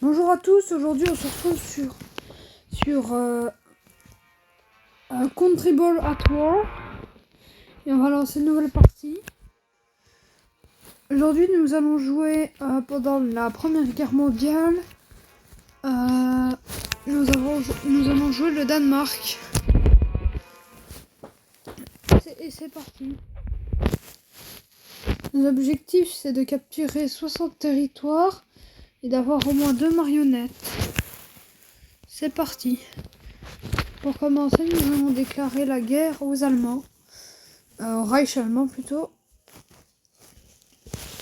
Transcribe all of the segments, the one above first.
Bonjour à tous, aujourd'hui on se retrouve sur Country Ball at War et on va lancer une nouvelle partie. Aujourd'hui nous allons jouer pendant la Première Guerre mondiale. Nous allons jouer le Danemark. Et c'est parti. L'objectif c'est de capturer 60 territoires et d'avoir au moins 2 marionnettes. C'est parti. Pour commencer, nous allons déclarer la guerre aux Allemands. Au Reich allemand plutôt.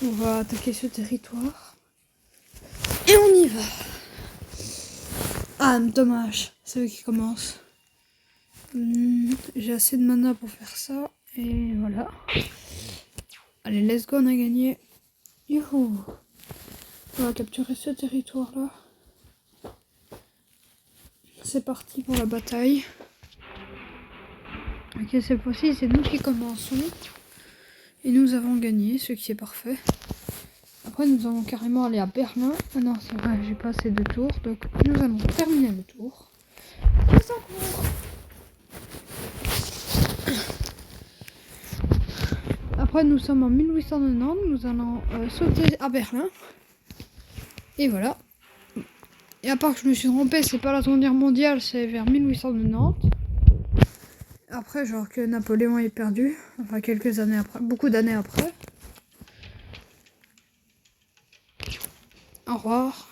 On va attaquer ce territoire. Et on y va. Ah, dommage. C'est eux qui commencent. J'ai assez de mana pour faire ça. Et voilà. Allez, let's go, on a gagné. Youhou. On va capturer ce territoire-là. C'est parti pour la bataille. Ok, cette fois-ci, c'est nous qui commençons. Et nous avons gagné, ce qui est parfait. Après, nous allons carrément aller à Berlin. Ah non, c'est vrai, j'ai pas assez de tours. Donc, nous allons terminer le tour. Après, nous sommes en 1890. Nous allons sauter à Berlin. Et voilà. Et à part que je me suis trompé, c'est pas la Seconde Guerre mondiale, c'est vers 1890. Après, genre que Napoléon est perdu. Enfin, quelques années après. Beaucoup d'années après. Au revoir.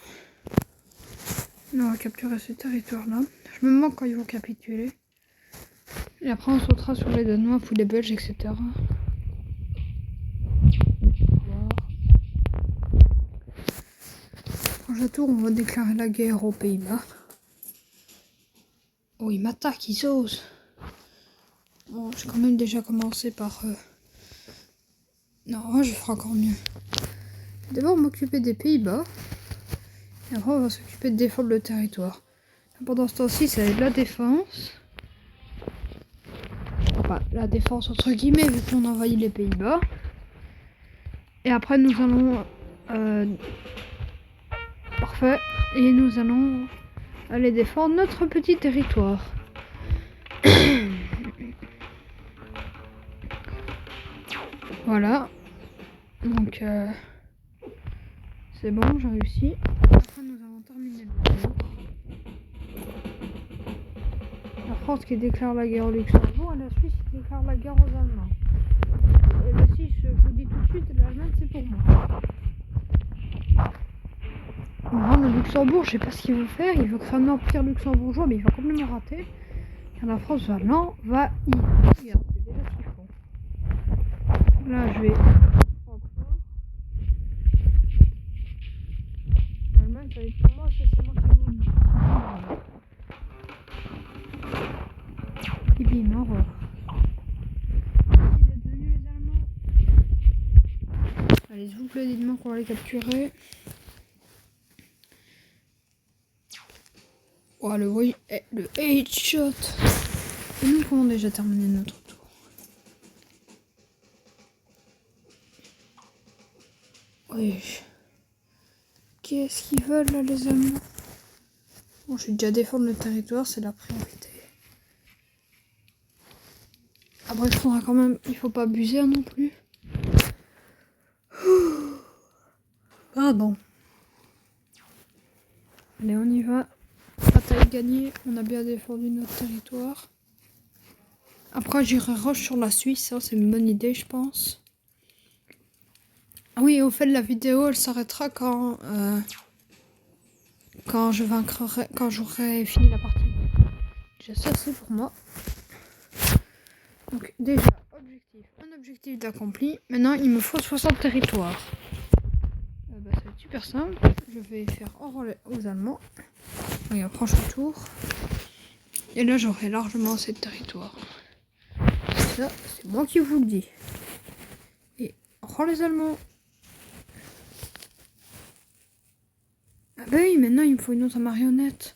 On va capturer ce territoire-là. Je me demande quand ils vont capituler. Et après, on sautera sur les Danois, puis les Belges, etc. Prochain tour, on va déclarer la guerre aux Pays-Bas. Oh, ils m'attaquent, ils osent. Bon, j'ai quand même déjà commencé par... Non, je ferai encore mieux. D'abord, m'occuper des Pays-Bas. Et après, on va s'occuper de défendre le territoire. Pendant ce temps-ci, c'est la défense. Enfin, la défense entre guillemets, vu qu'on envahit les Pays-Bas. Et après, nous allons... Parfait. Et nous allons aller défendre notre petit territoire. Voilà. Donc, c'est bon, j'ai réussi. Après, nous avons terminé le tour. La France qui déclare la guerre au Luxembourg et la Suisse qui déclare la guerre aux Allemands. Et le 6, je vous dis tout de suite, l'Allemagne, c'est pour moi. Non, le Luxembourg, je sais pas ce qu'il veut faire. Il veut créer un empire luxembourgeois, mais il va complètement rater. Et la France va l'envahir. Regarde, c'est déjà ce qu'ils font. Là, je vais... L'Allemagne, ça va être pour moi, c'est moi qui vous le dis. Et bim, au revoir. Merci d'être venus, les Allemands. Allez, s'il vous plaît, dites-moi qu'on va les capturer. Oh, le headshot. Et nous pouvons déjà terminer notre tour. Oui. Qu'est-ce qu'ils veulent là, les Allemands? Bon, je vais déjà défendre le territoire, c'est la priorité. Après, il faudra quand même... Il faut pas abuser non plus. Pardon. Allez, on y va. Bataille gagnée. On a bien défendu notre territoire. Après, j'irai rush sur la Suisse. Hein, c'est une bonne idée, je pense. Ah oui, au fait, la vidéo, elle s'arrêtera quand je vaincrai, quand j'aurai fini la partie. Déjà, ça, c'est pour moi. Donc, déjà, un objectif d'accompli. Maintenant, il me faut 60 territoires. Ça va être super simple. Je vais faire enrôler aux Allemands. Oui, au prochain tour. Et là, j'aurai largement assez de territoire. Ça, c'est moi qui vous le dis. Et enrôle les Allemands. Ah bah oui, maintenant, il me faut une autre marionnette.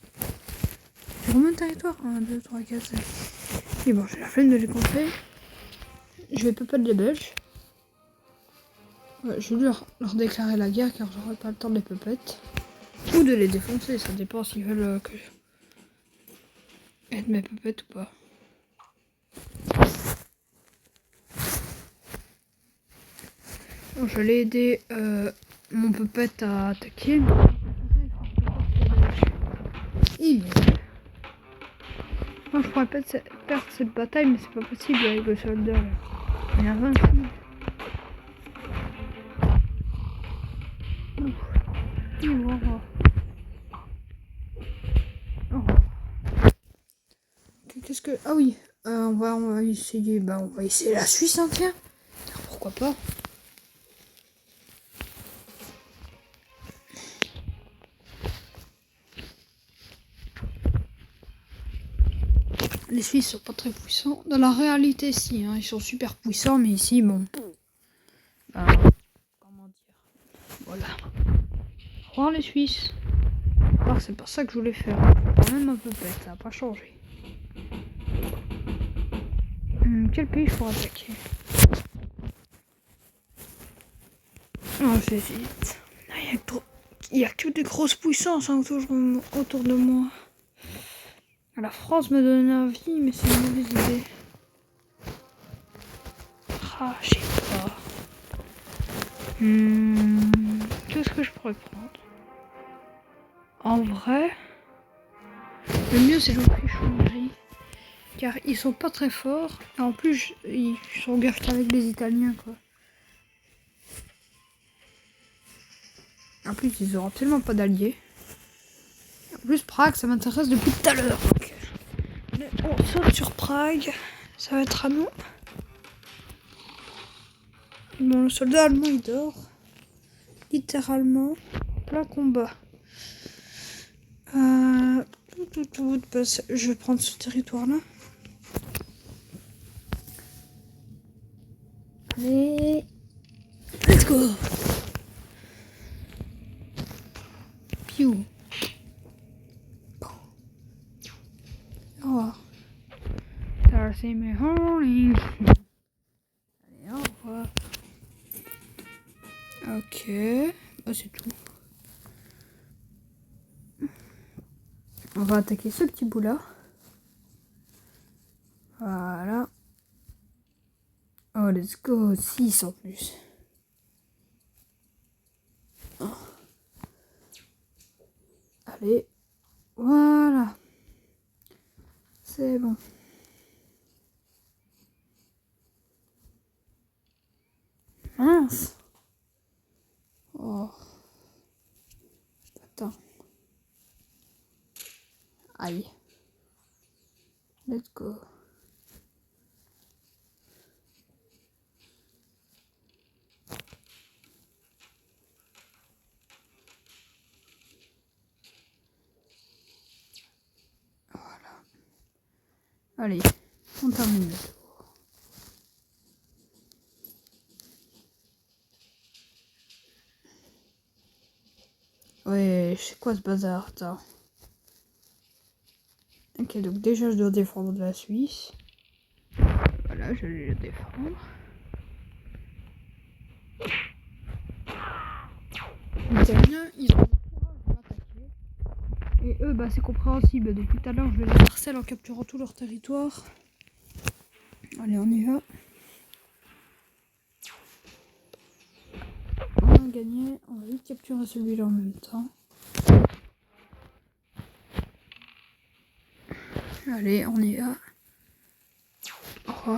J'ai combien de territoires? 1, 2, 3, 4, 5. Et bon, j'ai la flemme de les compter. Je vais peuple les Belges. Ouais, je vais leur déclarer la guerre car j'aurai pas le temps de les peuplette. Ou de les défoncer, ça dépend s'ils veulent que être mes puppets ou pas. Bon, je l'ai aidé mon puppet à attaquer. Moi je pourrais perdre cette bataille, mais c'est pas possible avec le soldat là. Il y a 20 filles. Qu'est-ce que... Ah oui, on va essayer... Bah on va essayer la Suisse, hein, tiens. Pourquoi pas. Les Suisses sont pas très puissants. Dans la réalité, si, hein, ils sont super puissants, mais ici, bon... comment dire... Voilà. Au revoir les Suisses. Alors c'est pas ça que je voulais faire. Quand même un peu bête, ça n'a pas changé. Quel pays je pourrais attaquer? Oh, j'hésite. Il y a que des grosses puissances, hein, autour de moi. La France me donne envie, mais c'est une mauvaise idée. Ah, je sais pas. Qu'est-ce que je pourrais prendre? En vrai, le mieux c'est l'Autriche-Hongrie. Car ils sont pas très forts. Et en plus, ils sont en guerre qu'avec les Italiens, quoi. En plus, ils auront tellement pas d'alliés. En plus, Prague, ça m'intéresse depuis tout à l'heure. On saute sur Prague. Ça va être à nous. Bon, le soldat allemand, il dort. Littéralement. Plein combat. Je vais prendre ce territoire-là. Allez. Let's go. Piou. Oh. Darcy me horning. Allez, au revoir. Ok. Bah, c'est tout. On va attaquer ce petit bout-là. Voilà. Oh, let's go. 6 en plus. Oh. Allez. Voilà. C'est bon. Mince. Oh. Attends. Aïe. Let's go. Voilà. Allez, on termine. Ouais, c'est quoi ce bazar? Attends. Ok, donc déjà je dois défendre la Suisse. Voilà, je vais le défendre. Les Italiens, ils ont le courage de m'attaquer. Et eux, bah c'est compréhensible. Depuis tout à l'heure, je les harcèle en capturant tout leur territoire. Allez, on y va. On a gagné. On va vite capturer celui-là en même temps. Allez, on y va. Oh.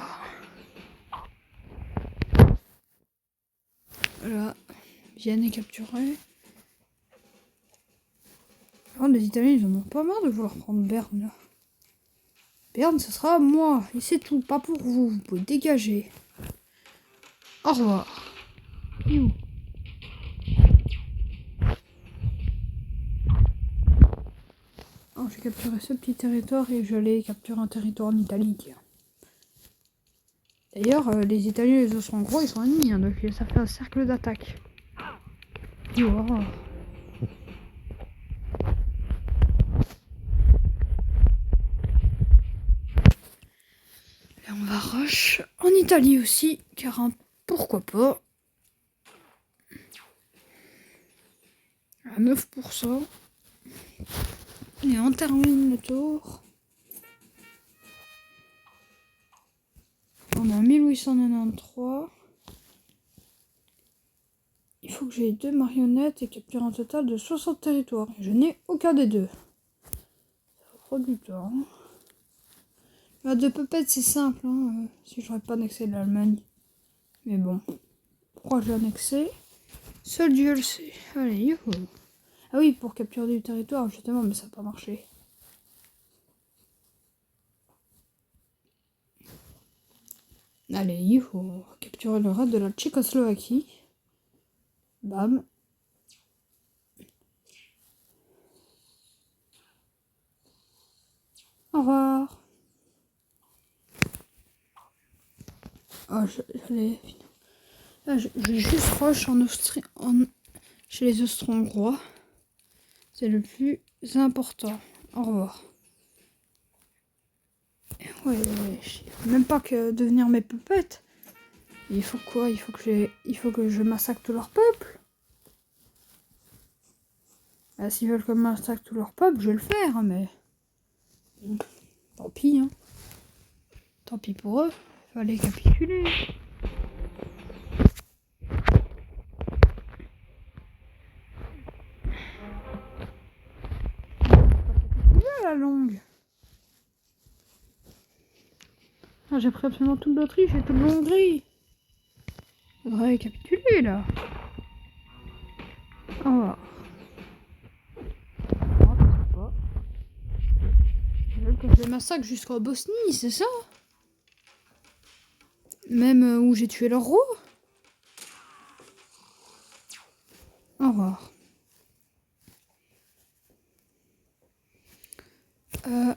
Voilà. Vienne est capturé. Oh, les Italiens, ils en ont pas marre de vouloir prendre Berne, là. Berne, ce sera à moi. Et c'est tout. Pas pour vous. Vous pouvez dégager. Au revoir. Oh, j'ai capturé ce petit territoire et je l'ai capturé un territoire en Italie. D'ailleurs, les Italiens et les Austro-Hongrois, ils sont ennemis, hein, donc ça fait un cercle d'attaque. Oh. Et on va rush en Italie aussi, car pourquoi pas. à 9%. Et on termine le tour. On a 1893. Il faut que j'ai 2 marionnettes et capturer un total de 60 territoires. Je n'ai aucun des deux. Ça prend du temps. La de Puppet, c'est simple, hein, si j'aurais pas annexé l'Allemagne. Mais bon. Pourquoi j'ai annexé? Seul Dieu le sait. Allez, youhou. Ah oui, pour capturer du territoire, justement, mais ça n'a pas marché. Allez, youhou. Capturer le reste de la Tchécoslovaquie. Bam. Au revoir. Oh, j'allais... Là, je juste rush en Austrie, chez les Austro-Hongrois. C'est le plus important. Au revoir. Ouais, même pas que devenir mes pupettes. Il faut quoi? Il faut que je massacre tout leur peuple. Ah, s'ils veulent que je massacre tout leur peuple, je vais le faire, hein, mais... Tant pis, hein. Tant pis pour eux. Fallait capituler. La longue. Ah, j'ai pris absolument toute l'Autriche et toute l'Hongrie. Faudrait capituler, là. Au revoir. Ils veulent que je les massacre jusqu'en Bosnie, c'est ça? Même où j'ai tué leur roi? Au revoir.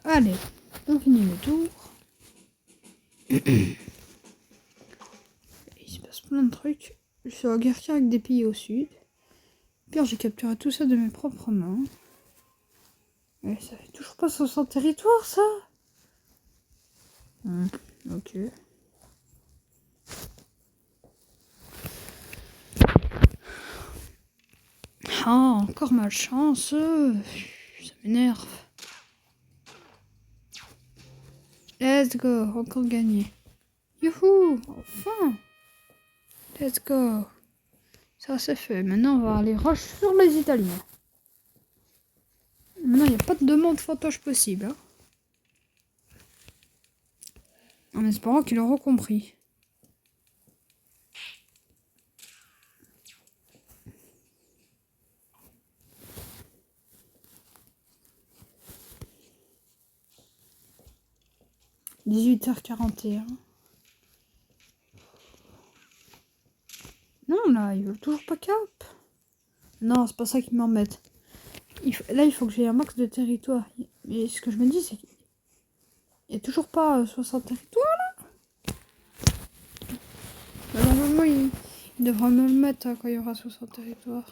Allez, on finit le tour. Il se passe plein de trucs. Je suis en guerre avec des pays au sud. Pire, j'ai capturé tout ça de mes propres mains. Mais ça fait toujours pas 60 territoires, ça. Ok. Ah, encore malchance. Ça m'énerve. Let's go, encore gagné. Youhou, enfin. Let's go. Ça c'est fait. Maintenant, on va aller rush sur les Italiens. Maintenant, il n'y a pas de demande fantoche possible. Hein. En espérant qu'ils l'auront compris. « 18h41. » Non, là, ils veulent toujours pas cap. Non, c'est pas ça qui m'embête. Là, il faut que j'ai un max de territoire. Mais ce que je me dis, c'est qu'il n'y a toujours pas 60 territoires, là. Bah, normalement, il devra me le mettre hein, quand il y aura 60 territoires.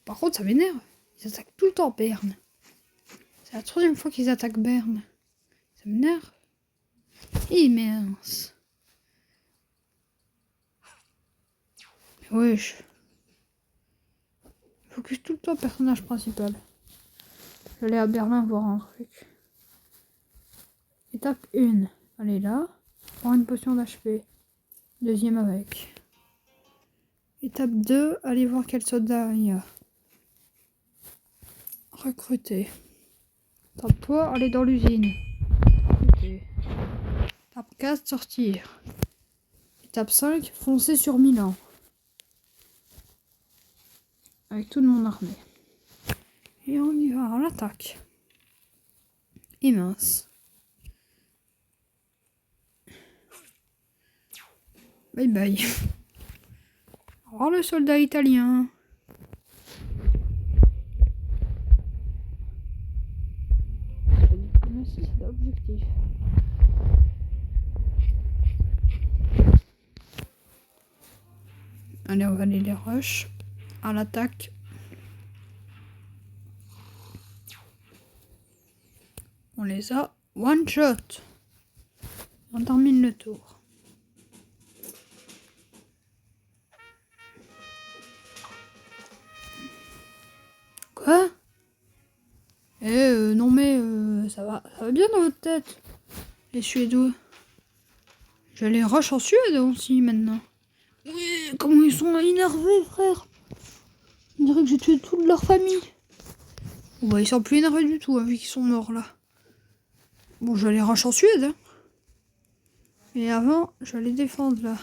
Par contre, ça m'énerve. Ils attaquent tout le temps Berne. C'est la troisième fois qu'ils attaquent Berne. Ça m'énerve. Immense. Mais wesh. Focus tout le temps personnage principal. J'allais à Berlin voir un truc. Étape 1. Allez là. Prends une potion d'HP. Deuxième avec. Étape 2. Allez voir quel soldat il y a. Recruter. Étape 3. Aller dans l'usine. Recruter. Étape 4. Sortir. Étape 5. Foncer sur Milan. Avec toute mon armée. Et on y va à l'attaque. Immense. Bye bye. Au revoir le soldat italien. Merci, c'est l'objectif. Allez, on va aller les rush. À l'attaque. On les a one shot. On termine le tour. Ah, ça va bien dans votre tête, les Suédois. Je les rush en Suède aussi maintenant. Oui, comment ils sont énervés, frère. On dirait que j'ai tué toute leur famille. Bon, bah, ils sont plus énervés du tout, hein, vu qu'ils sont morts là. Bon, je les rush en Suède. Hein. Et avant, je vais les défendre là.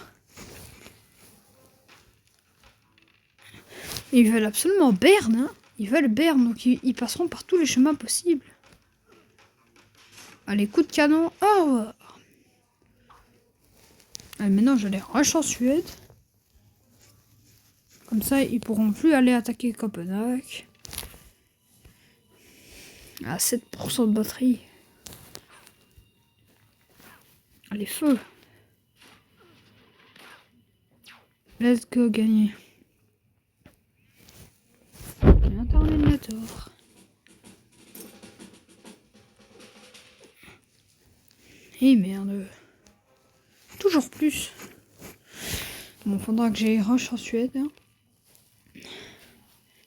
Et ils veulent absolument Berne. Hein. Ils veulent Berne, donc ils passeront par tous les chemins possibles. Allez, coup de canon. Au revoir. Allez, maintenant, je les rush en Suède. Comme ça, ils pourront plus aller attaquer Copenhague. À 7% de batterie. Allez, feu. Let's go, gagner. J'ai un Terminator. Et merde. Toujours plus. Bon, faudra que j'aille rush en Suède. Hein.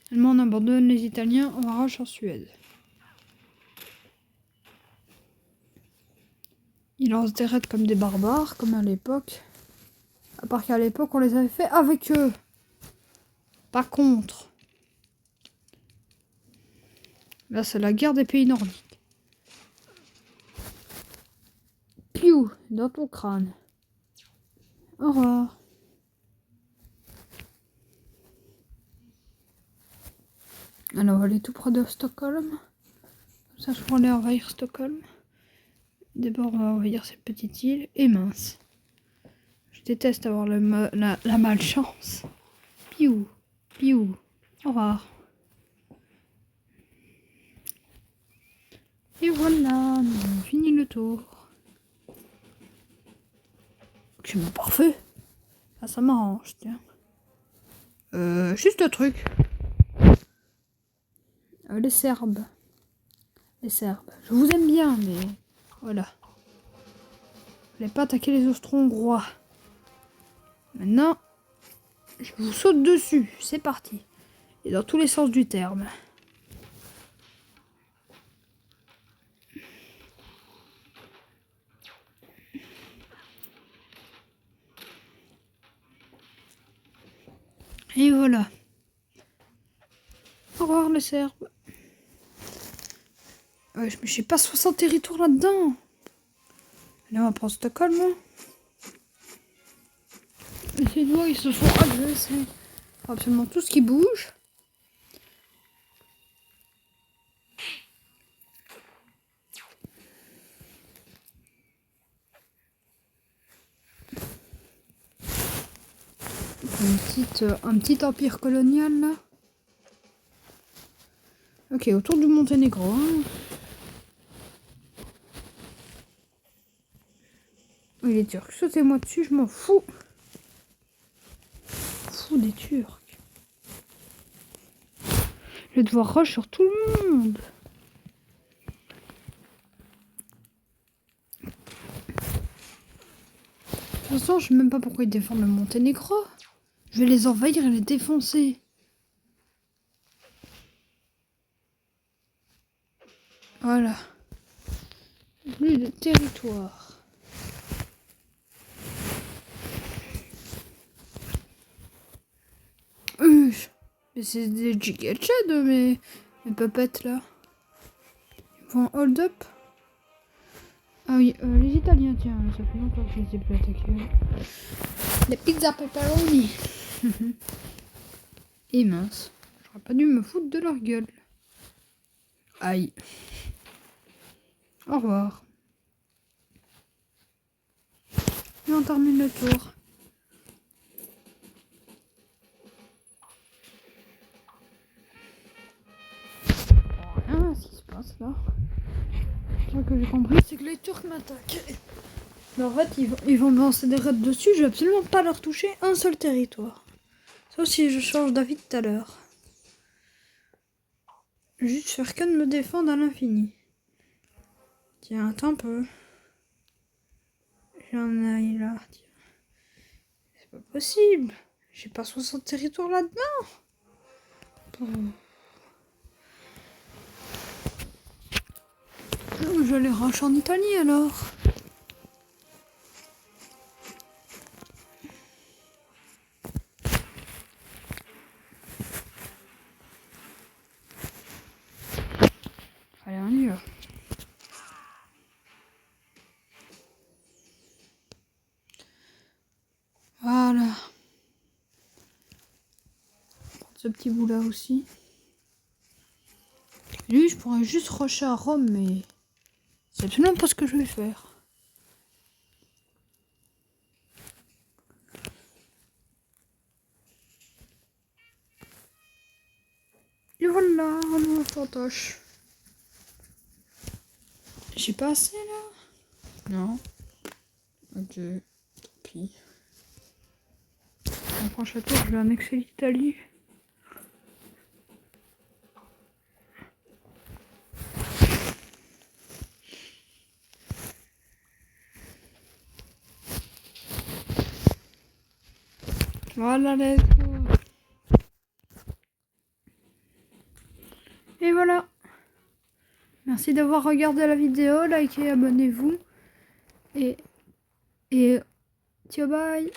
Tellement on abandonne les Italiens, on va rush en Suède. Ils lancent des raids comme des barbares, comme à l'époque. À part qu'à l'époque, on les avait fait avec eux. Pas contre. Là, c'est la guerre des pays nordiques. Piou, dans ton crâne. Au revoir. Alors, on va aller tout près de Stockholm. Comme ça, je pourrais aller envahir Stockholm. D'abord, on va envahir cette petite île. Et mince. Je déteste avoir la malchance. Piou, piou. Au revoir. Et voilà, nous avons fini le tour. C'est mon parfait. Ah, ça m'arrange, tiens. Juste un truc. Les Serbes. Les Serbes. Je vous aime bien, mais voilà. Je n'allez pas attaquer les Austro-Hongrois. Maintenant, je vous saute dessus. C'est parti. Et dans tous les sens du terme. Et voilà. Au revoir les Serbes. Ouais, mais j'ai pas 60 territoires là-dedans. Allez, on va prendre Stockholm. Hein. Les Suédois, ils se sont agressés. Absolument tout ce qui bouge. Un petit empire colonial là. Ok, autour du Monténégro. Hein. Oui, les Turcs, sautez-moi dessus, je m'en fous. Fou des Turcs. Je vais devoir rush sur tout le monde. De toute façon, je sais même pas pourquoi ils défendent le Monténégro. Je vais les envahir et les défoncer. Voilà. Plus de territoire. Mais c'est des gigachad, mes puppets là. Ils vont hold up. Ah oui, les Italiens, tiens, ça fait longtemps que je les ai plus attaqués. Les pizzas pepperoni. Et mince. J'aurais pas dû me foutre de leur gueule. Aïe. Au revoir. Et on termine le tour. Rien, ce qui se passe là. Ce que j'ai compris, c'est que les Turcs m'attaquent. Mais en fait, ils vont me lancer des raids dessus. Je vais absolument pas leur toucher un seul territoire. Sauf si je change d'avis tout à l'heure. Juste faire que de me défendre à l'infini. Tiens, attends un peu. J'en aille là. Tiens. C'est pas possible. J'ai pas 60 territoires là-dedans. je les range en Italie alors. Allez, on y va. Voilà. Ce petit bout là aussi. Lui, je pourrais juste rusher à Rome, mais c'est absolument pas ce que je vais faire. Et voilà, un nouveau fantoche. J'ai pas assez là? Non. Ok, tant pis. On prend château, je vais annexer l'Italie. Voilà, let's go. Et voilà. Merci d'avoir regardé la vidéo, likez, abonnez-vous. Et ciao, bye.